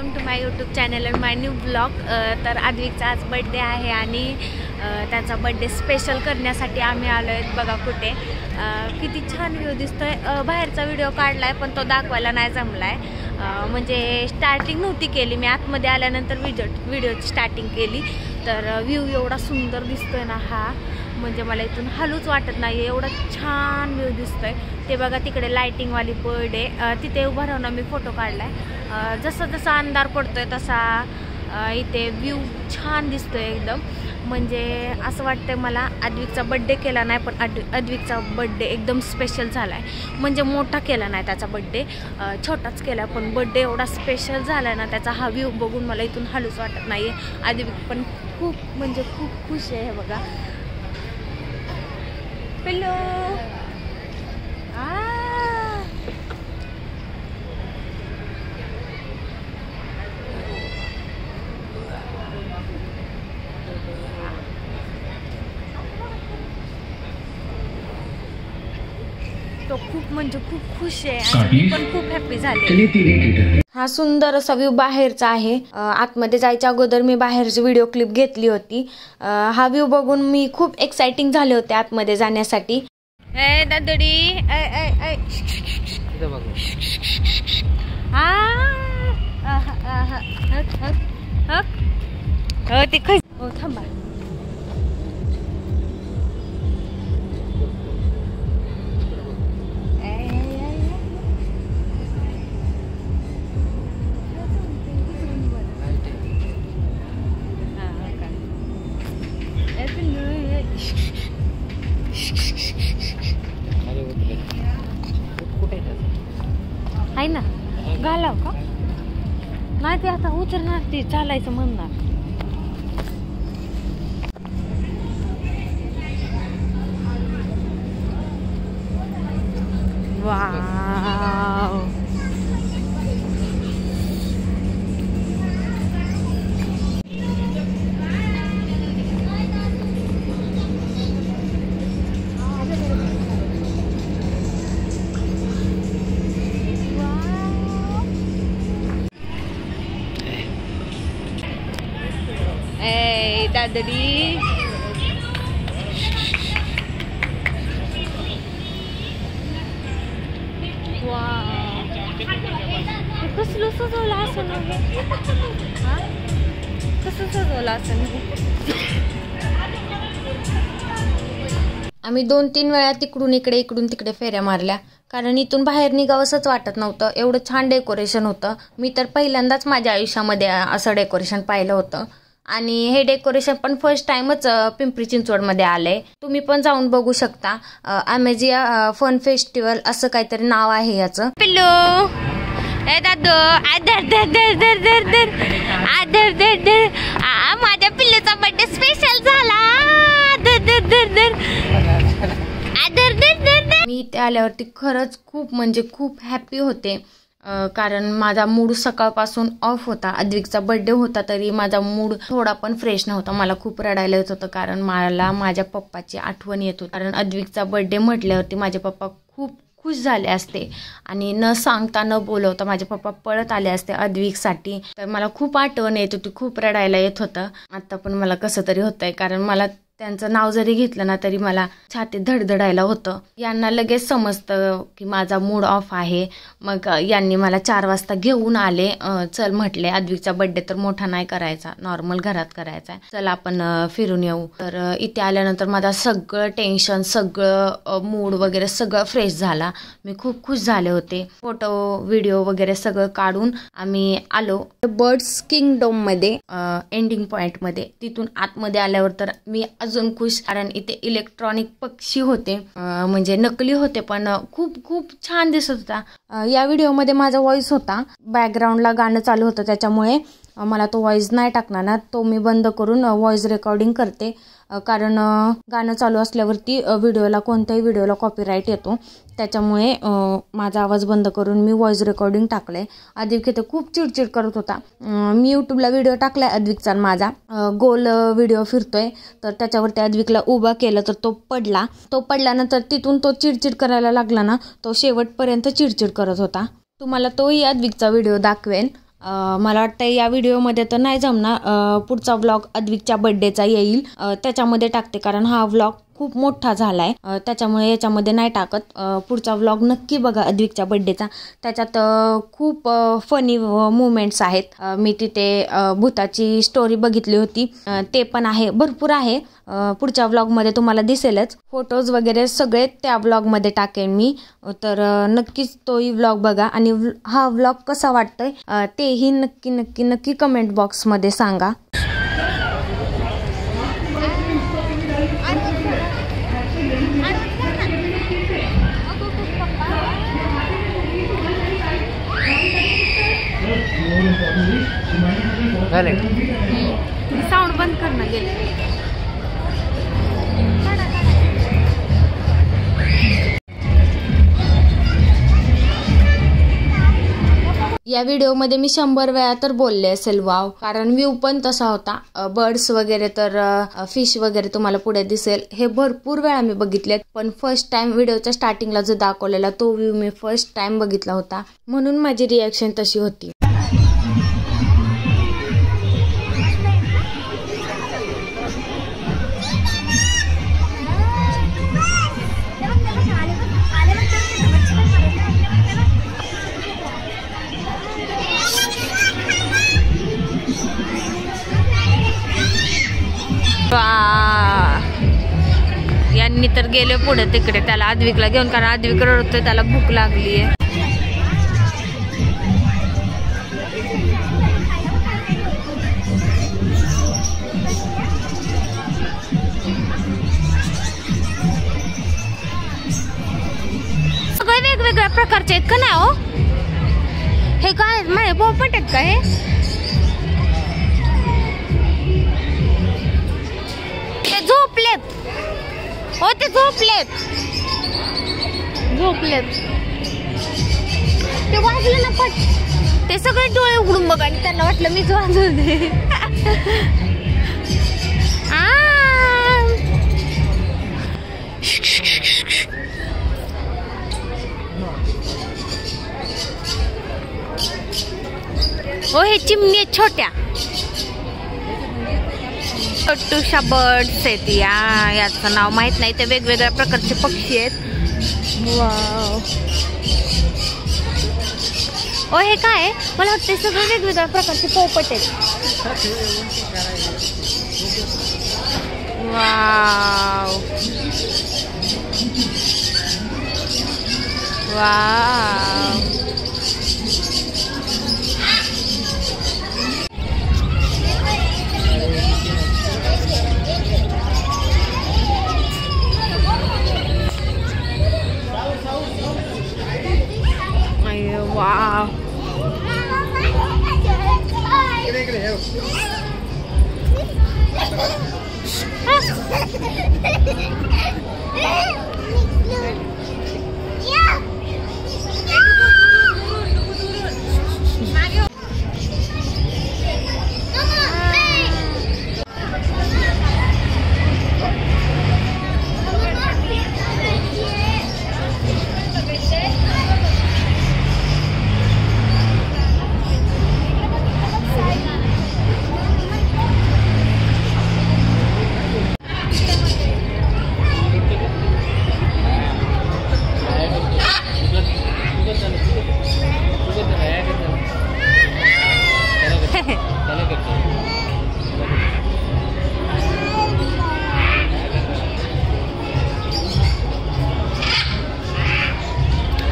Welcome to my YouTube channel and my new blog. तर अद्विकचा आज बर्थडे आहे आणि त्याचा बर्थडे स्पेशल करण्यासाठी आम्ही आलो आहेत। बघा कुठे किती छान व्ह्यू दिसतोय। बाहेरचा व्हिडिओ काढलाय पण तो दाखवायला नाही जमलाय, म्हणजे स्टार्टिंग नव्हती केली मी, आतमध्ये आल्यानंतर व्हिडिओची स्टार्टिंग केली। तर व्ह्यू एवढा सुंदर दिसतोय ना हा, म्हणजे मला इथून हलूच वाटत नाही, एवढा छान व्ह्यू दिसतोय। ते बघा तिकडे लाइटिंगवाली बर्ड आहे, तिथे उभा राहून मी फोटो काढलाय। जसा जसा अंधार पडतोय तसा इथे व्ह्यू छान दिसतोय एकदम, म्हणजे असं वाटतंय मला अद्विकचा बर्थडे केला नाही पण अद्विकचा बर्थडे एकदम स्पेशल झालाय। म्हणजे मोठा केला नाही त्याचा बर्थडे, छोटाच केला पण बर्थडे एवढा स्पेशल झालाय ना त्याचा। हा व्ह्यू बघून मला इथून हलूच वाटत नाहीये। अद्विक पण खूप म्हणजे खूप खुश आहे। हे बघा पिल्लू तो खूप म्हणजे खूप खुश आहे आणि मी पण खूप हॅपी झाले। हा सुंदर असा व्ह्यू बाहेरचा आहे। आतमध्ये जायच्या अगोदर मी बाहेरची व्हिडिओ क्लिप घेतली होती। हा व्ह्यू बघून मी खूप एक्साइटिंग झाले होते आतमध्ये जाण्यासाठी। ए दादडी ए ए ए ते थांबा। आहे ना घालाव का नाही, ते आता उतरणार, ते चालायचं म्हणणार। वाव ए दादडी कसलं सजवलं असं नाही, कसं सजवलं असं नाही। आम्ही 2-3 वेळा तिकडून इकडे इकडून तिकडे फेऱ्या मारल्या, कारण इथून बाहेर निघावंसंच वाटत नव्हतं, एवढं छान डेकोरेशन होतं। मी तर पहिल्यांदाच माझ्या आयुष्यामध्ये असं डेकोरेशन पाहिलं होतं आणि हे डेकोरेशन पण फर्स्ट टाइमच पिंपरी चिंचवडमध्ये आलंय। तुम्ही पण जाऊन बघू शकता। अमेजिया फन फेस्टिवल असं काहीतरी नाव आहे याचं। पिल्लू ए दादू आदर दर दर दर दर दर आदर दर दर, माझ्या पिल्लूचा बर्थडे स्पेशल झाला। दर दर दर दर आदर दर दर दर। मी इथे आल्यावरती खरंच खूप म्हणजे खूप हॅपी होते, कारण माझा मूड सकाळपासून ऑफ होता। अद्विकचा बर्थडे होता तरी माझा मूड थोडा पण फ्रेश नव्हता, मला खूप रडायला येत होतं, कारण मला माझ्या पप्पाची आठवण येत होती। कारण अद्विकचा बर्थडे म्हटल्यावरती माझे पप्पा खूप खुश झाले असते आणि न सांगता न बोलवता माझे पप्पा पळत आले असते अद्विकसाठी। तर मला खूप आठवण येत होती, खूप रडायला येत होतं। आता पण मला कसं तरी होतंय, कारण मला त्यांचं नाव जरी घेतलं ना तरी मला छातीत धडधडायला होतं। यांना लगेच समजतं की माझा मूड ऑफ आहे, मग यांनी मला 4 वाजता घेऊन आले। चल म्हटले, अद्विकचा बर्थडे तर मोठा नाही करायचा, नॉर्मल घरात करायचा आहे, चल आपण फिरून येऊ। तर इथे आल्यानंतर माझा सगळं टेन्शन, सगळं मूड वगैरे सगळं फ्रेश झाला। मी खूप खुश झाले होते। फोटो व्हिडिओ वगैरे सगळं काढून आम्ही आलो बर्ड्स किंगडम मध्ये, एंडिंग पॉइंट मध्ये। तिथून आतमध्ये आल्यावर तर मी अजून खुश, कारण इथे इलेक्ट्रॉनिक पक्षी होते, म्हणजे नकली होते पण खूप खूप छान दिसत होता। या व्हिडिओमध्ये माझा व्हॉइस होता, बॅकग्राऊंडला गाणं चालू होतं, त्याच्यामुळे मला तो व्हॉइस नाही टाकणार ना, तो मी बंद करून व्हॉइस रेकॉर्डिंग करते, कारण गाणं चालू असल्यावरती कोणत्याही व्हिडिओला कॉपीराईट येतो। त्याच्यामुळे माझा आवाज बंद करून मी व्हॉइस रेकॉर्डिंग टाकलंय। अद्विक इथे खूप चिडचिड करत होता। मी यूट्यूबला व्हिडिओ टाकलाय अद्विकचा माझा, गोल व्हिडिओ फिरतोय, तर त्याच्यावरती अद्विकला उभा केलं तर तो पडल्यानंतर तिथून तो चिडचिड करायला लागला ना, तो शेवटपर्यंत चिडचिड करत होता। तुम्हाला तोही अद्विकचा व्हिडिओ दाखवेन, मला वाटतं या व्हिडिओमध्ये तर नाही जमणार, पुढचा व्लॉग अद्विकच्या बड्डेचा येईल त्याच्यामध्ये टाकते, कारण हा व्लॉग खूप मोठा झाला आहे, त्याच्यामुळे याच्यामध्ये नाही टाकत. पुढचा व्लॉग नक्की बघा अद्विकच्या बड्डेचा, त्याच्यात खूप फनी मुमेंट्स आहेत. मी तिथे भूताची स्टोरी बघितली होती, ते पण आहे, भरपूर आहे. पुढच्या व्लॉगमध्ये तुम्हाला दिसेलच, फोटोज वगैरे सगळे त्या व्लॉगमध्ये टाकेन मी, तर नक्कीच तोही व्लॉग बघा. आणि हा व्लॉग कसा वाटतोय तेही नक्की नक्की नक्की कमेंट बॉक्समध्ये सांगा. साऊंड बंद करणं गेले. या व्हिडिओमध्ये मी 100 वेळा तर बोलले असेल वाव, कारण व्ह्यू पण तसा होता. बर्ड्स वगैरे तर फिश वगैरे तुम्हाला पुढे दिसेल, हे भरपूर वेळा मी बघितलेत, पण फर्स्ट टाइम व्हिडिओच्या स्टार्टिंगला जो दाखवलेला तो व्ह्यू मी फर्स्ट टाइम बघितला होता, म्हणून माझी रिॲक्शन तशी होती. यांनी तर गेले पुढे तिकडे त्याला अद्विकला घेऊन, कारण अद्विक रडतोय, त्याला भूक लागली आहे. सगळे वेगवेगळ्या प्रकारचे आहेत का नाही हो? हे काय माझे पोपट आहेत का हे? झोपलेत हो, ते झोपलेत ते वाजलं ना पट, ते सगळे डोळे उघडून बघा, आणि त्यांना वाटलं मीच वाजवते. हो हे चिमणी आहेत छोट्या, छोटूशा बर्ड्स आहेत याचं नाव माहित नाही, ते वेगवेगळ्या प्रकारचे पक्षी आहेत. वाव, ओ हे काय, मला वाटतं सगळे वेगवेगळ्या प्रकारचे पोपट आहेत. Wow wow, wow.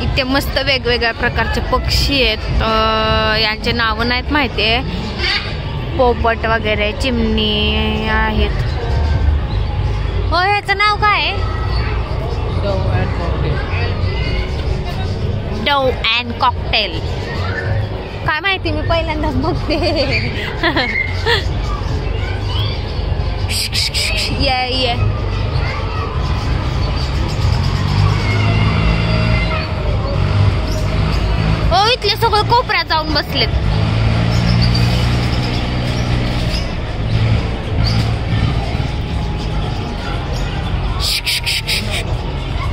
इथे मस्त वेगवेगळ्या प्रकारचे पक्षी आहेत, यांचे नाव नाहीत माहिती आहे, पोपट वगैरे चिमणी आहेत. हो ह्याचं नाव काय? Dove and cocktail. काय माहिती, मी पहिल्यांदाच बघते. ये हो, इथले सगळे कोपऱ्यात जाऊन बसलेत.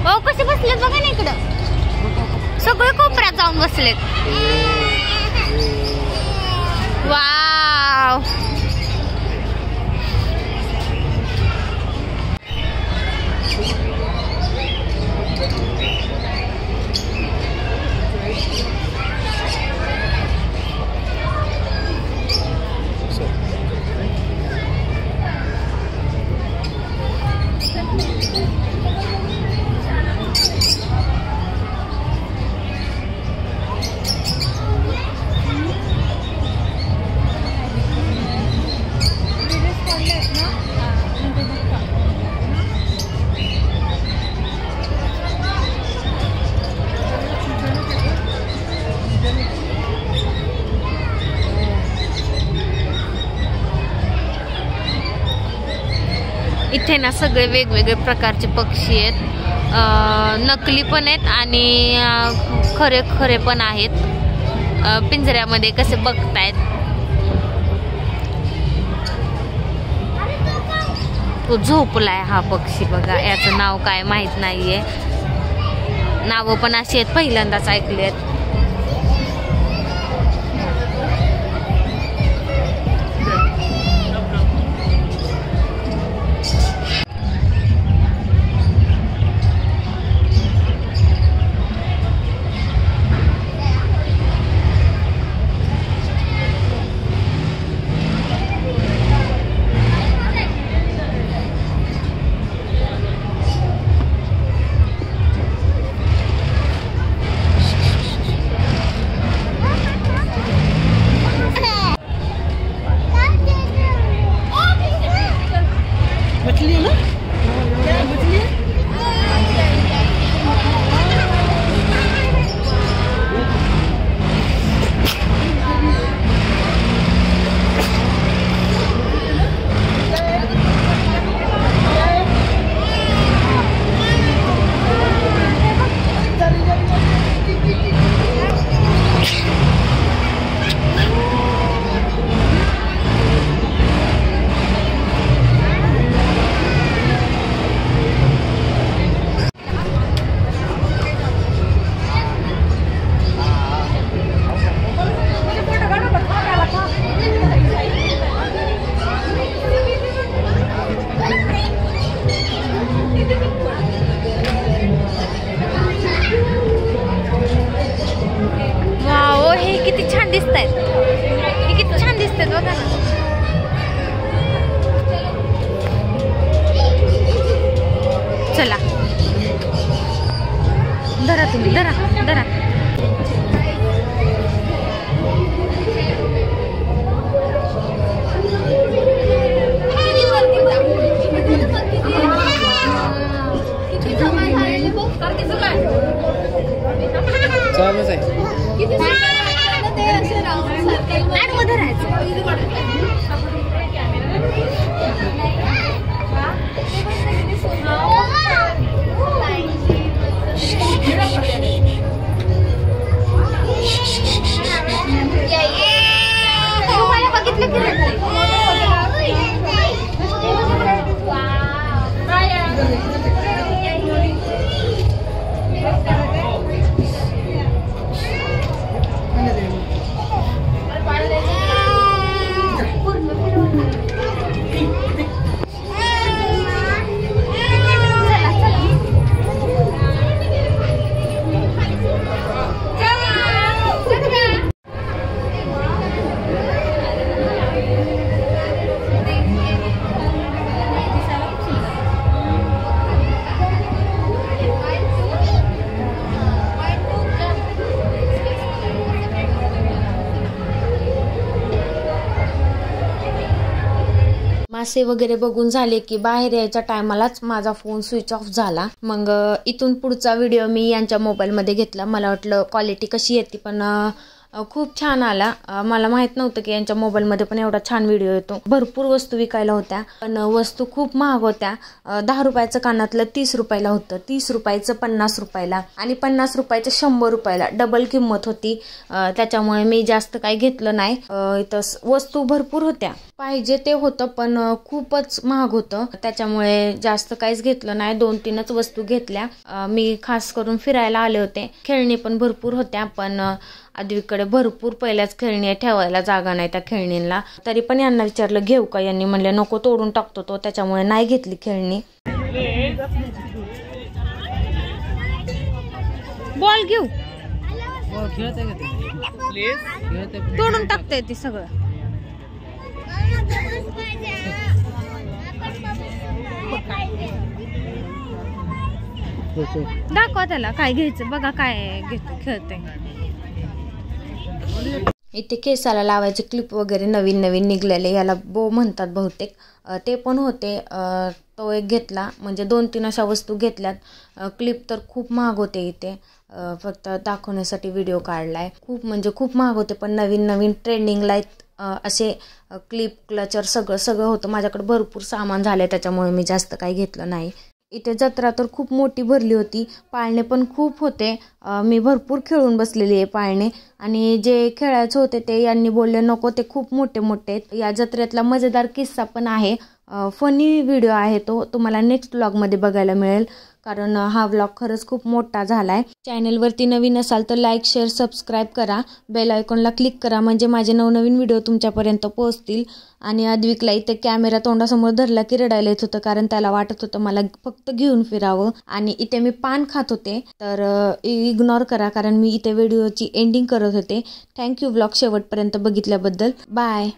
हो कसे बसलेत बघा ना, इकडं सगळे कोपऱ्यात जाऊन बसलेत. इथे ना सगळे वेगवेगळे प्रकारचे पक्षी आहेत, नकली पण आहेत आणि खरे खरे पण आहेत. पिंजऱ्यामध्ये कसे बघतायत. तो झोपलाय हा पक्षी बघा. याचं नाव काय माहित नाहीये. नावं पण अशी आहेत, पहिल्यांदाच ऐकली आहेत. चला धरा तुम्ही, धरा धरा. चालूच आहे. मासे वगैरे बघून झाले की बाहेर यायच्या टायमालाच माझा फोन स्विच ऑफ झाला. मग इथून पुढचा व्हिडिओ मी यांच्या मोबाईलमध्ये घेतला. मला वाटलं क्वालिटी कशी येते, पण खूप छान आला. मला माहित नव्हतं की यांच्या मोबाईलमध्ये पण एवढा छान व्हिडिओ येतो. भरपूर वस्तू विकायला होत्या, पण वस्तू खूप महाग होत्या. 10 रुपयाचं कानातलं 30 रुपयाला होतं, 30 रुपयाचं 50 रुपयाला आणि 50 रुपयाचं 100 रुपयाला. डबल किंमत होती. त्याच्यामुळे मी जास्त काही घेतलं नाही. इथं वस्तू भरपूर होत्या, पाहिजे ते होतं, पण खूपच महाग होतं. त्याच्यामुळे जास्त काहीच घेतलं नाही. 2-3च वस्तू घेतल्या. मी खास करून फिरायला आले होते. खेळणी पण भरपूर होत्या, पण आदवीकडे भरपूर पहिल्याच खेळणी ठेवायला जागा नाही त्या खेळणींना. तरी पण यांना विचारलं घेऊ का, यांनी म्हणले नको, तोडून टाकतो तो. त्याच्यामुळे नाही घेतली खेळणी. बॉल घेऊ, तोडून टाकताय ते सगळं. दाखवा त्याला काय घ्यायचं, बघा काय खेळते. इथे केसाला लावायचे क्लिप वगैरे नवीन नवीन निघलेले, याला बो म्हणतात बहुतेक, ते पण होते. तो एक घेतला. म्हणजे 2-3 अशा वस्तू घेतल्यात. क्लिप तर खूप महाग होते. इथे फक्त दाखवण्यासाठी व्हिडिओ काढलाय. खूप म्हणजे खूप महाग होते, पण नवीन नवीन ट्रेंडिंगला असे क्लिप क्लचर सगळं होतं. माझ्याकडे भरपूर सामान झालं आहे, त्याच्यामुळे मी जास्त काही घेतलं नाही. इथे जत्रा तर खूप मोठी भरली होती, पाळणे पण खूप होते. मी भरपूर खेळून बसलेली आहे पाळणे, आणि जे खेळायचे होते ते यांनी बोलले नको, ते खूप मोठे आहेत. या जत्रेतला मजेदार किस्सा पण आहे, फनी व्हिडिओ आहे तो, तुम्हाला नेक्स्ट व्लॉगमध्ये बघायला मिळेल, कारण हा व्लॉग खरंच खूप मोठा झाला आहे. चॅनलवरती नवीन असाल तर लाईक शेअर सबस्क्राईब करा, बेल आयकॉनला क्लिक करा, म्हणजे माझे नवनवीन व्हिडिओ तुमच्यापर्यंत पोहोचतील. आणि अद्विकला इथे कॅमेरा तोंडासमोर धरला की रडायला येत होतं, कारण त्याला वाटत होतं मला फक्त घेऊन फिरावं. आणि इथे मी पान खात होते, तर इग्नोर करा, कारण मी इथे व्हिडिओची एंडिंग करत होते. थँक्यू व्लॉग शेवटपर्यंत बघितल्याबद्दल. बाय.